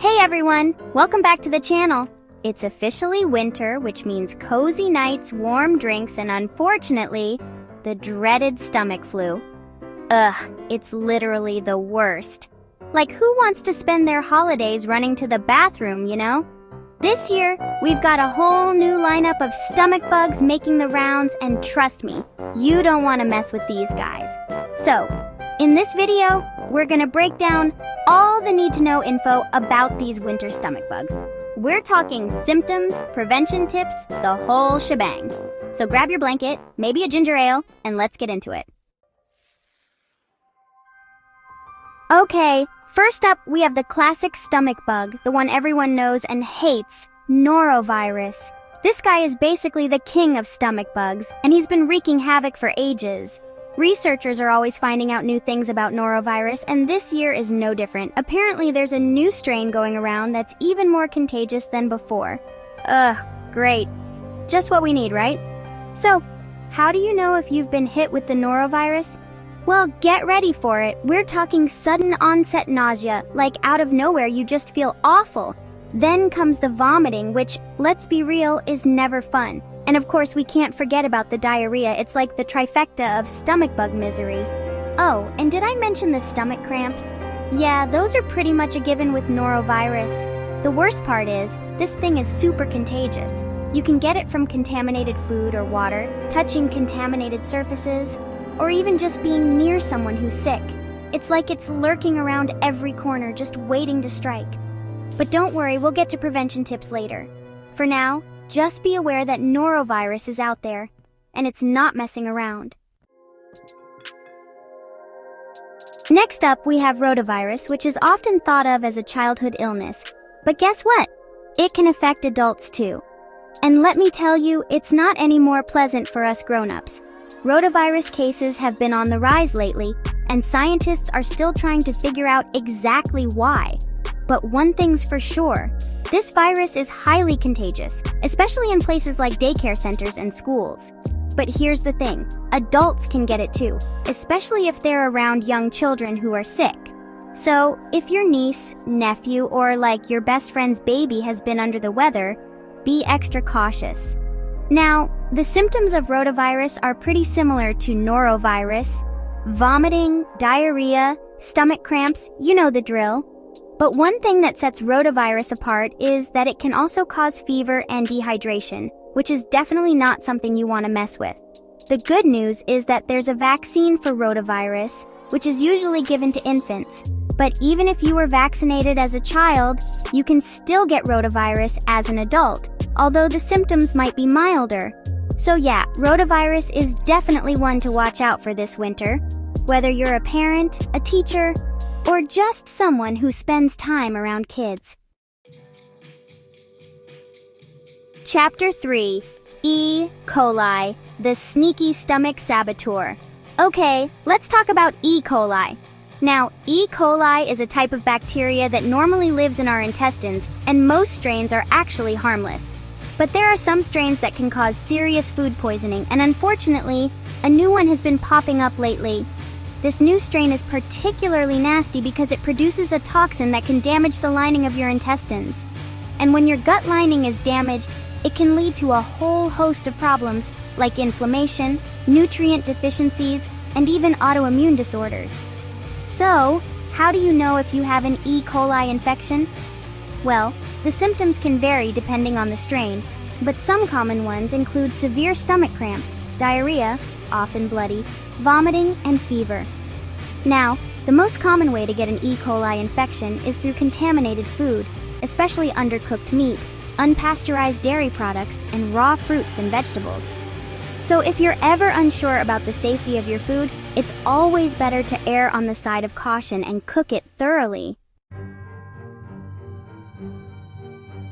Hey everyone! Welcome back to the channel. It's officially winter, which means cozy nights, warm drinks, and unfortunately, the dreaded stomach flu. Ugh, it's literally the worst. Like, who wants to spend their holidays running to the bathroom, you know? This year, we've got a whole new lineup of stomach bugs making the rounds, and trust me, you don't want to mess with these guys. So, in this video, we're gonna break down all the need-to-know info about these winter stomach bugs. We're talking symptoms, prevention tips, the whole shebang. So grab your blanket, maybe a ginger ale, and let's get into it. Okay, first up, we have the classic stomach bug, the one everyone knows and hates, norovirus. This guy is basically the king of stomach bugs, and he's been wreaking havoc for ages. Researchers are always finding out new things about norovirus, and this year is no different. Apparently, there's a new strain going around that's even more contagious than before. Ugh, great. Just what we need, right? So, how do you know if you've been hit with the norovirus? Well, get ready for it. We're talking sudden onset nausea, like out of nowhere you just feel awful. Then comes the vomiting, which, let's be real, is never fun. And of course, we can't forget about the diarrhea. It's like the trifecta of stomach bug misery. Oh, and did I mention the stomach cramps? Yeah, those are pretty much a given with norovirus. The worst part is, this thing is super contagious. You can get it from contaminated food or water, touching contaminated surfaces, or even just being near someone who's sick. It's like it's lurking around every corner, just waiting to strike. But don't worry, we'll get to prevention tips later. For now, just be aware that norovirus is out there, and it's not messing around. Next up, we have rotavirus, which is often thought of as a childhood illness. But guess what? It can affect adults too. And let me tell you, it's not any more pleasant for us grown-ups. Rotavirus cases have been on the rise lately, and scientists are still trying to figure out exactly why. But one thing's for sure. This virus is highly contagious, especially in places like daycare centers and schools. But here's the thing, adults can get it too, especially if they're around young children who are sick. So, if your niece, nephew, or like your best friend's baby has been under the weather, be extra cautious. Now, the symptoms of rotavirus are pretty similar to norovirus: vomiting, diarrhea, stomach cramps, you know the drill. But one thing that sets rotavirus apart is that it can also cause fever and dehydration, which is definitely not something you want to mess with. The good news is that there's a vaccine for rotavirus, which is usually given to infants. But even if you were vaccinated as a child, you can still get rotavirus as an adult, although the symptoms might be milder. So yeah, rotavirus is definitely one to watch out for this winter, whether you're a parent, a teacher, or just someone who spends time around kids. Chapter 3, E. coli, the sneaky stomach saboteur. Okay, let's talk about E. coli. Now, E. coli is a type of bacteria that normally lives in our intestines, and most strains are actually harmless. But there are some strains that can cause serious food poisoning, and unfortunately, a new one has been popping up lately. This new strain is particularly nasty because it produces a toxin that can damage the lining of your intestines. And when your gut lining is damaged, it can lead to a whole host of problems like inflammation, nutrient deficiencies, and even autoimmune disorders. So, how do you know if you have an E. coli infection? Well, the symptoms can vary depending on the strain, but some common ones include severe stomach cramps, diarrhea, often bloody, vomiting, and fever. Now, the most common way to get an E. coli infection is through contaminated food, especially undercooked meat, unpasteurized dairy products, and raw fruits and vegetables. So if you're ever unsure about the safety of your food, it's always better to err on the side of caution and cook it thoroughly.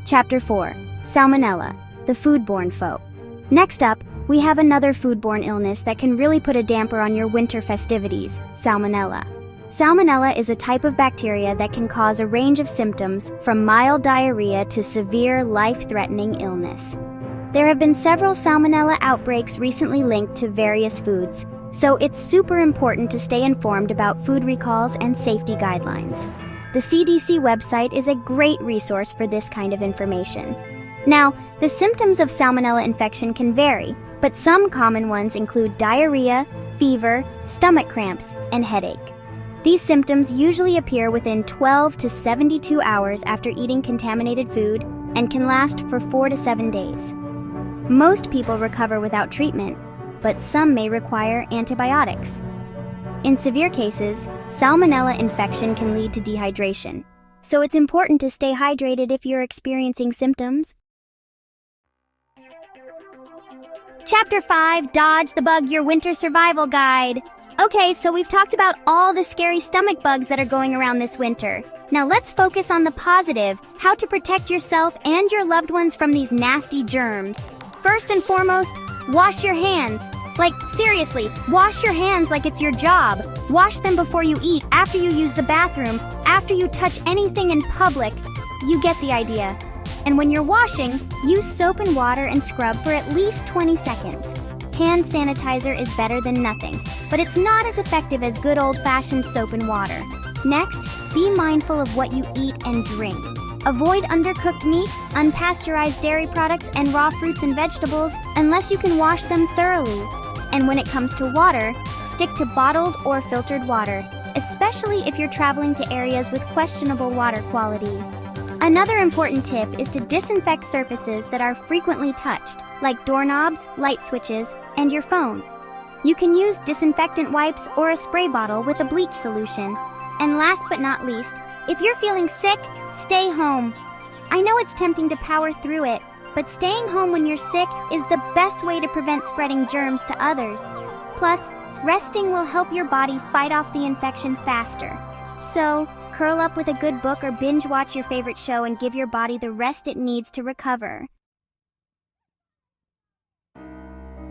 Chapter 4, Salmonella, the Foodborne Foe. Next up, we have another foodborne illness that can really put a damper on your winter festivities, Salmonella. Salmonella is a type of bacteria that can cause a range of symptoms from mild diarrhea to severe, life-threatening illness. There have been several Salmonella outbreaks recently linked to various foods, so it's super important to stay informed about food recalls and safety guidelines. The CDC website is a great resource for this kind of information. Now, the symptoms of salmonella infection can vary, but some common ones include diarrhea, fever, stomach cramps, and headache. These symptoms usually appear within 12 to 72 hours after eating contaminated food and can last for 4 to 7 days. Most people recover without treatment, but some may require antibiotics. In severe cases, salmonella infection can lead to dehydration, so it's important to stay hydrated if you're experiencing symptoms. Chapter 5, Dodge the Bug, Your Winter Survival Guide. Okay, so we've talked about all the scary stomach bugs that are going around this winter. Now let's focus on the positive, how to protect yourself and your loved ones from these nasty germs. First and foremost, wash your hands. Like, seriously, wash your hands like it's your job. Wash them before you eat, after you use the bathroom, after you touch anything in public. You get the idea. And when you're washing, use soap and water and scrub for at least 20 seconds. Hand sanitizer is better than nothing, but it's not as effective as good old-fashioned soap and water. Next, be mindful of what you eat and drink. Avoid undercooked meat, unpasteurized dairy products, and raw fruits and vegetables unless you can wash them thoroughly. And when it comes to water, stick to bottled or filtered water, especially if you're traveling to areas with questionable water quality. Another important tip is to disinfect surfaces that are frequently touched, like doorknobs, light switches, and your phone. You can use disinfectant wipes or a spray bottle with a bleach solution. And last but not least, if you're feeling sick, stay home. I know it's tempting to power through it, but staying home when you're sick is the best way to prevent spreading germs to others. Plus, resting will help your body fight off the infection faster. So, curl up with a good book or binge watch your favorite show and give your body the rest it needs to recover.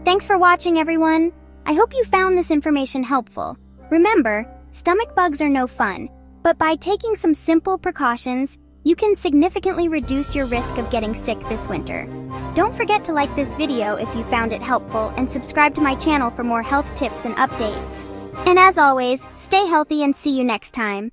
Thanks for watching, everyone. I hope you found this information helpful. Remember, stomach bugs are no fun, but by taking some simple precautions, you can significantly reduce your risk of getting sick this winter. Don't forget to like this video if you found it helpful and subscribe to my channel for more health tips and updates. And as always, stay healthy and see you next time.